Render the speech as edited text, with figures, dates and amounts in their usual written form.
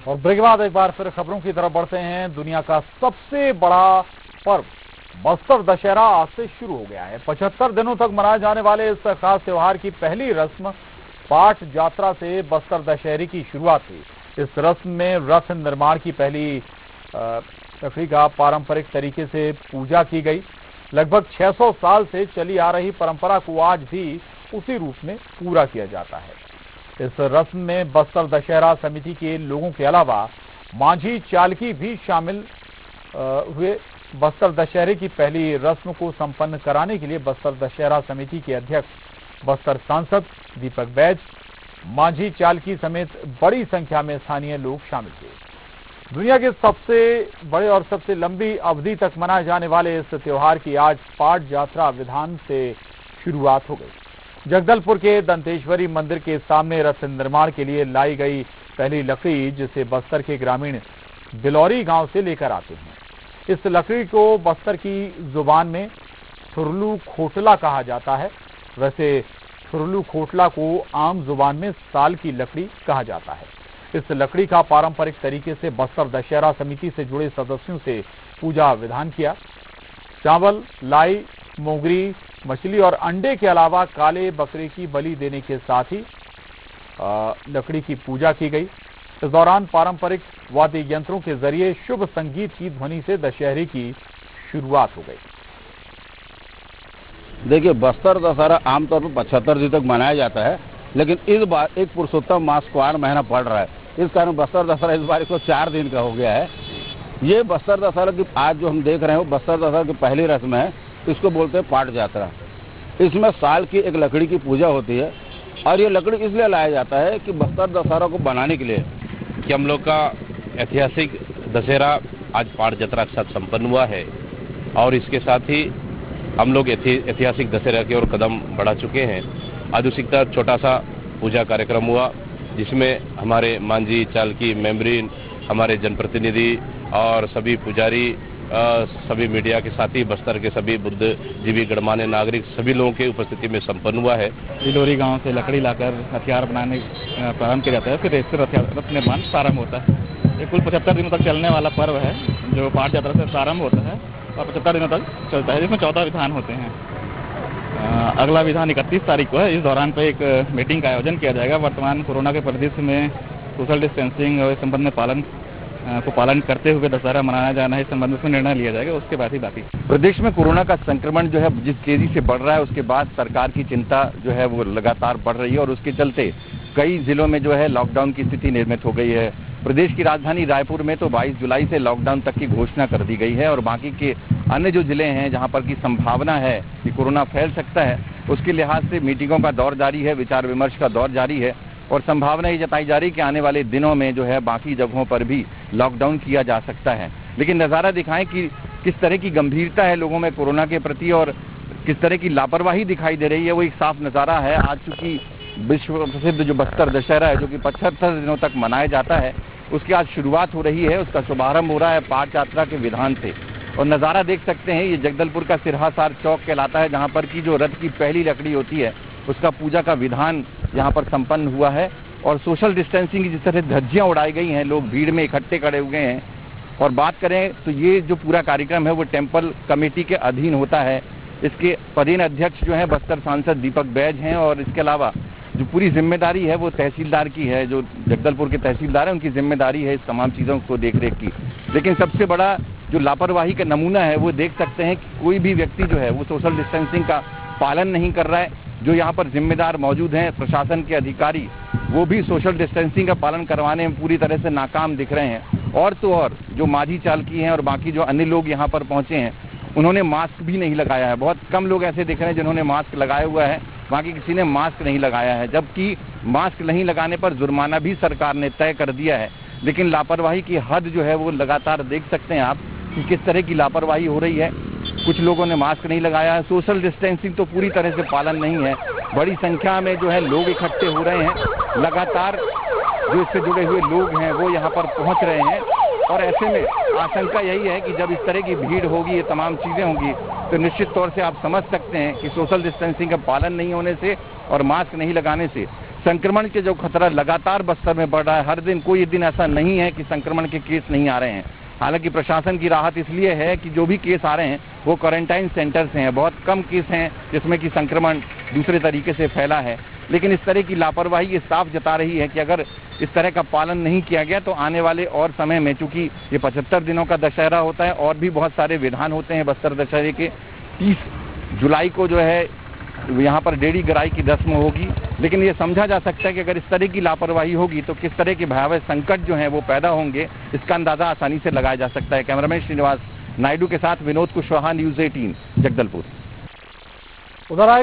और ब्रेक के बाद एक बार फिर खबरों की तरफ बढ़ते हैं। दुनिया का सबसे बड़ा पर्व बस्तर दशहरा आज से शुरू हो गया है। 75 दिनों तक मनाए जाने वाले इस खास त्योहार की पहली रस्म पाठ यात्रा से बस्तर दशहरे की शुरुआत हुई। इस रस्म में रथ निर्माण की पहली लकड़ी का पारंपरिक तरीके से पूजा की गई। लगभग 600 साल से चली आ रही परंपरा को आज भी उसी रूप में पूरा किया जाता है। इस रस्म में बस्तर दशहरा समिति के लोगों के अलावा मांझी चालकी भी शामिल हुए। बस्तर दशहरे की पहली रस्म को संपन्न कराने के लिए बस्तर दशहरा समिति के अध्यक्ष बस्तर सांसद दीपक बैज, मांझी चालकी समेत बड़ी संख्या में स्थानीय लोग शामिल हुए। दुनिया के सबसे बड़े और सबसे लंबी अवधि तक मनाए जाने वाले इस त्योहार की आज पाठ यात्रा विधान से शुरुआत हो गई। जगदलपुर के दंतेश्वरी मंदिर के सामने रथ निर्माण के लिए लाई गई पहली लकड़ी, जिसे बस्तर के ग्रामीण बिलौरी गांव से लेकर आते हैं। इस लकड़ी को बस्तर की जुबान में थुरलू खोटला कहा जाता है। वैसे थुरलू खोटला को आम जुबान में साल की लकड़ी कहा जाता है। इस लकड़ी का पारंपरिक तरीके से बस्तर दशहरा समिति से जुड़े सदस्यों से पूजा विधान किया। चावल, लाई, मोगरी, मछली और अंडे के अलावा काले बकरे की बलि देने के साथ ही लकड़ी की पूजा की गई। इस दौरान पारंपरिक वाद्य यंत्रों के जरिए शुभ संगीत की ध्वनि से दशहरे की शुरुआत हो गई। देखिए, बस्तर दशहरा आमतौर पर 75 दिन तक मनाया जाता है, लेकिन इस बार एक पुरुषोत्तम मास क्वार महीना पड़ रहा है। इस कारण बस्तर दशहरा इस बार 104 दिन का हो गया है। ये बस्तर दशहरा की आज जो हम देख रहे हैं वो बस्तर दशहरा की पहली रस्म है। इसको बोलते हैं पाठ यात्रा। इसमें साल की एक लकड़ी की पूजा होती है और ये लकड़ी इसलिए लाया जाता है कि बस्तर दशहरा को बनाने के लिए कि हम लोग का ऐतिहासिक दशहरा आज पाठ यात्रा के साथ संपन्न हुआ है और इसके साथ ही हम लोग ऐतिहासिक दशहरा की ओर कदम बढ़ा चुके हैं। आज उसी का छोटा सा पूजा कार्यक्रम हुआ, जिसमें हमारे मांझी, चालकी, मेम्बरीन, हमारे जनप्रतिनिधि और सभी पुजारी, सभी मीडिया के साथी, बस्तर के सभी बुद्धिजीवी गणमान्य नागरिक सभी लोगों की उपस्थिति में संपन्न हुआ है। बिलोरी गांव से लकड़ी लाकर हथियार बनाने प्रारंभ किया जाता है, फिर इससे रथ निर्माण प्रारंभ होता है। ये कुल 75 दिनों तक चलने वाला पर्व है जो पाठ यात्रा से प्रारंभ होता है और 75 दिनों तक चलता है, जिसमें 14 विधान होते हैं। अगला विधान 31 तारीख को है। इस दौरान पर एक मीटिंग का आयोजन किया जाएगा। वर्तमान कोरोना के परिदृश्य में सोशल डिस्टेंसिंग और इस संबंध में पालन करते हुए दशहरा मनाया जाना है, इस संबंध में निर्णय लिया जाएगा। उसके बाद ही बाकी प्रदेश में कोरोना का संक्रमण जो है जिस तेजी से बढ़ रहा है, उसके बाद सरकार की चिंता जो है वो लगातार बढ़ रही है और उसके चलते कई जिलों में जो है लॉकडाउन की स्थिति निर्मित हो गई है। प्रदेश की राजधानी रायपुर में तो 22 जुलाई से लॉकडाउन तक की घोषणा कर दी गई है और बाकी के अन्य जो जिले हैं जहां पर की संभावना है कि कोरोना फैल सकता है, उसके लिहाज से मीटिंगों का दौर जारी है, विचार विमर्श का दौर जारी है और संभावना ये जताई जा रही है कि आने वाले दिनों में जो है बाकी जगहों पर भी लॉकडाउन किया जा सकता है। लेकिन नज़ारा दिखाएं कि किस तरह की गंभीरता है लोगों में कोरोना के प्रति और किस तरह की लापरवाही दिखाई दे रही है, वो एक साफ नज़ारा है। आज चूंकि विश्व प्रसिद्ध जो बस्तर दशहरा है, जो कि 75 दिनों तक मनाया जाता है, उसकी आज शुरुआत हो रही है। उसका शुभारंभ हो रहा है पाठ यात्रा के विधान से और नज़ारा देख सकते हैं। ये जगदलपुर का सिरहासार चौक कहलाता है, जहाँ पर की जो रथ की पहली लकड़ी होती है उसका पूजा का विधान यहाँ पर संपन्न हुआ है और सोशल डिस्टेंसिंग की जिस तरह धज्जियाँ उड़ाई गई हैं, लोग भीड़ में इकट्ठे खड़े हुए हैं। और बात करें तो ये जो पूरा कार्यक्रम है वो टेम्पल कमेटी के अधीन होता है। इसके पदेन अध्यक्ष जो हैं बस्तर सांसद दीपक बैज हैं और इसके अलावा जो पूरी जिम्मेदारी है वो तहसीलदार की है, जो जगदलपुर के तहसीलदार हैं उनकी जिम्मेदारी है इस तमाम चीज़ों को देखरेख की। लेकिन सबसे बड़ा जो लापरवाही का नमूना है वो देख सकते हैं कि कोई भी व्यक्ति जो है वो सोशल डिस्टेंसिंग का पालन नहीं कर रहा है। जो यहाँ पर जिम्मेदार मौजूद हैं प्रशासन के अधिकारी, वो भी सोशल डिस्टेंसिंग का पालन करवाने में पूरी तरह से नाकाम दिख रहे हैं। और तो और जो मांझी चालकी हैं और बाकी जो अन्य लोग यहाँ पर पहुँचे हैं, उन्होंने मास्क भी नहीं लगाया है। बहुत कम लोग ऐसे दिख रहे हैं जिन्होंने मास्क लगाया हुआ है, बाकी किसी ने मास्क नहीं लगाया है। जबकि मास्क नहीं लगाने पर जुर्माना भी सरकार ने तय कर दिया है। लेकिन लापरवाही की हद जो है वो लगातार देख सकते हैं आप कि किस तरह की लापरवाही हो रही है। कुछ लोगों ने मास्क नहीं लगाया है, सोशल डिस्टेंसिंग तो पूरी तरह से पालन नहीं है। बड़ी संख्या में जो है लोग इकट्ठे हो रहे हैं, लगातार जो इससे जुड़े हुए लोग हैं वो यहाँ पर पहुँच रहे हैं और ऐसे में आशंका यही है कि जब इस तरह की भीड़ होगी, ये तमाम चीज़ें होंगी, तो निश्चित तौर से आप समझ सकते हैं कि सोशल डिस्टेंसिंग का पालन नहीं होने से और मास्क नहीं लगाने से संक्रमण के जो खतरा लगातार बस्तर में बढ़ रहा है, हर दिन कोई दिन ऐसा नहीं है कि संक्रमण के केस नहीं आ रहे हैं। हालांकि प्रशासन की राहत इसलिए है कि जो भी केस आ रहे हैं वो क्वारंटाइन सेंटर से हैं, बहुत कम केस हैं जिसमें कि संक्रमण दूसरे तरीके से फैला है। लेकिन इस तरह की लापरवाही ये साफ जता रही है कि अगर इस तरह का पालन नहीं किया गया तो आने वाले और समय में, चूंकि ये 75 दिनों का दशहरा होता है और भी बहुत सारे विधान होते हैं बस्तर दशहरे के, 30 जुलाई को जो है यहाँ पर डेढ़ी गराई की रस्म होगी। लेकिन ये समझा जा सकता है कि अगर इस तरह की लापरवाही होगी तो किस तरह के भयावह संकट जो हैं वो पैदा होंगे, इसका अंदाजा आसानी से लगाया जा सकता है। कैमरामैन श्रीनिवास नायडू के साथ विनोद कुशवाहा, न्यूज़ 18 जगदलपुर। उधर आएगा